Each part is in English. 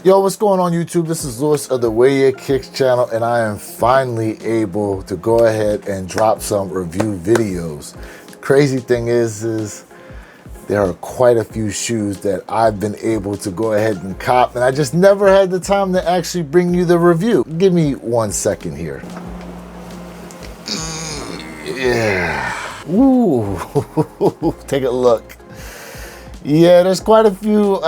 Yo, what's going on YouTube? This is Lewis of the Way It Kicks channel, and I am finally able to go ahead and drop some review videos. The crazy thing is there are quite a few shoes that I've been able to go ahead and cop, and I just never had the time to actually bring you the review. Give me 1 second here. Yeah. Ooh, take a look. Yeah, there's quite a few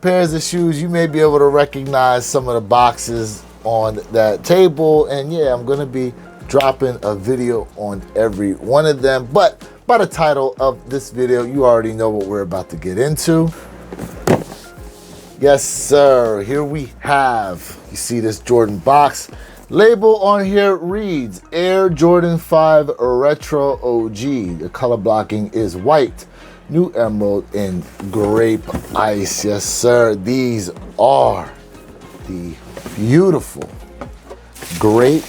pairs of shoes. You may be able to recognize some of the boxes on that table. And yeah, I'm gonna be dropping a video on every one of them. But by the title of this video, you already know what we're about to get into. Yes, sir, here we have, you see this Jordan box. Label on here reads Air Jordan 5 Retro OG. The color blocking is white. New emerald and grape ice. Yes, sir. These are the beautiful grape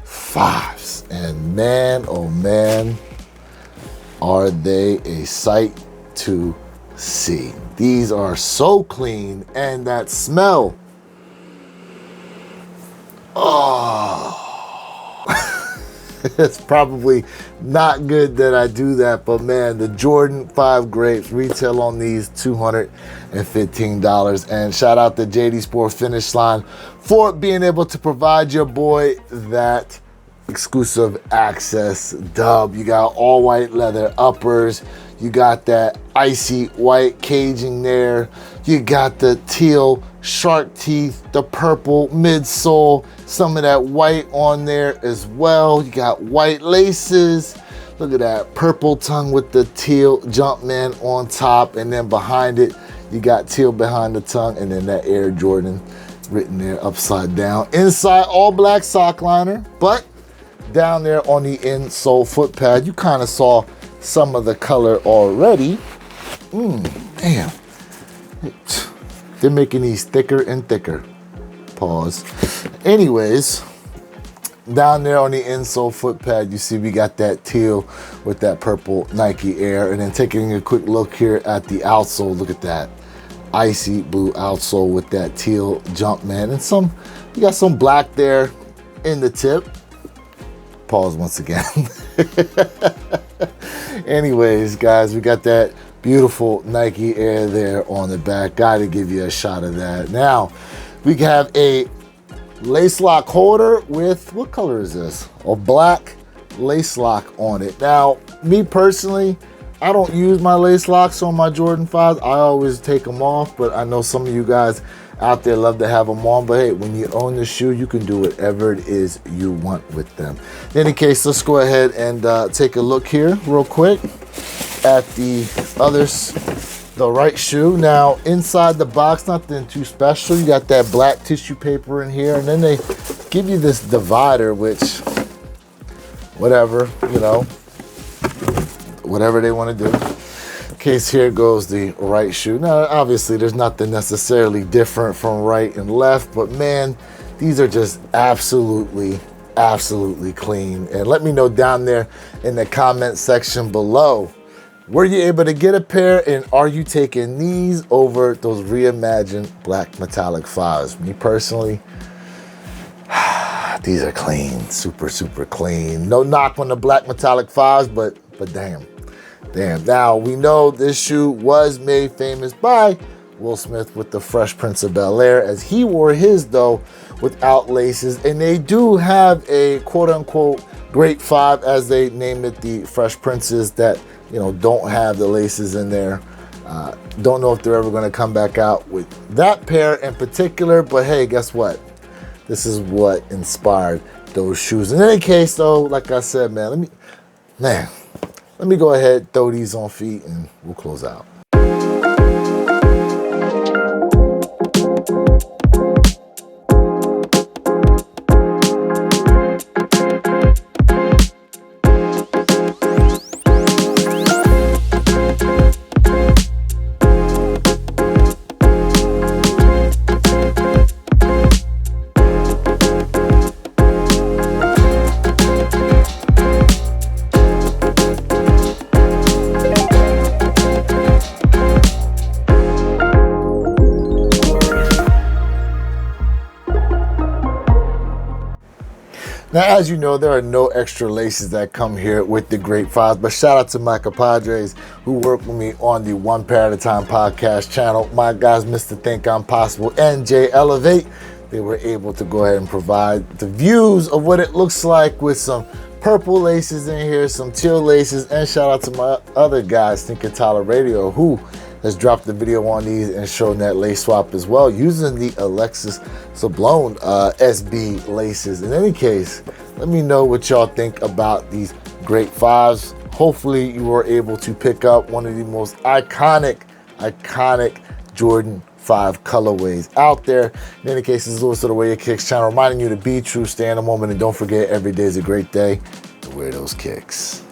5s. And man, oh man, are they a sight to see. These are so clean, and that smell. Oh. It's probably not good that I do that, but man, the Jordan 5 grapes retail on these $215. And shout out to JD Sport Finish Line for being able to provide your boy that exclusive access dub. You got all white leather uppers. You got that icy white caging there. You got the teal shark teeth, the purple midsole, some of that white on there as well. You got white laces. Look at that purple tongue with the teal Jumpman on top, and then behind it, you got teal behind the tongue, and then that Air Jordan written there upside down. Inside, all black sock liner, but down there on the insole foot pad, you kind of saw some of the color already. Damn. They're making these thicker and thicker. Pause. Anyways, down there on the insole foot pad, you see we got that teal with that purple Nike Air. And then taking a quick look here at the outsole, look at that icy blue outsole with that teal Jumpman. And you got some black there in the tip. Pause once again. Anyways, guys, we got that beautiful Nike Air there on the back. Gotta give you a shot of that. Now, we have a lace lock holder with, what color is this? A black lace lock on it. Now, me personally, I don't use my lace locks on my Jordan 5s. I always take them off, but I know some of you guys out there love to have them on. But hey, when you own the shoe, you can do whatever it is you want with them. In any case, let's go ahead and take a look here real quick at the right shoe. Now, inside the box, nothing too special. You got that black tissue paper in here, and then they give you this divider, which, whatever, you know, whatever they want to do. Case here goes the right shoe. Now, obviously, there's nothing necessarily different from right and left, but man, these are just absolutely clean. And let me know down there in the comment section below, were you able to get a pair, and are you taking these over those reimagined black metallic 5s? Me personally, these are clean, super clean. No knock on the black metallic 5s, but damn. Now, we know this shoe was made famous by Will Smith with the Fresh Prince of Bel-Air, as he wore his though without laces, and they do have a quote-unquote Great 5, as they name it, the Fresh Princes that, you know, don't have the laces in there. Don't know if they're ever going to come back out with that pair in particular, but hey, guess what? This is what inspired those shoes. In any case, though, like I said, man, let me go ahead, throw these on feet, and we'll close out. Now, as you know, there are no extra laces that come here with the Great Fives, but shout out to my compadres who work with me on the One Pair at a Time podcast channel. My guys, Mr. Think I'm Possible and Jay Elevate. They were able to go ahead and provide the views of what it looks like with some purple laces in here, some teal laces, and shout out to my other guy, Sneaker Tyler Radio, who has dropped the video on these and shown that lace swap as well using the Alexis Sablon SB laces. In any case, let me know what y'all think about these Great Fives. Hopefully you were able to pick up one of the most iconic Jordan 5 colorways out there. In any case, this is Lewis of the Way Your Kicks channel, reminding you to be true, stay in the moment, and don't forget, every day is a great day to wear those kicks.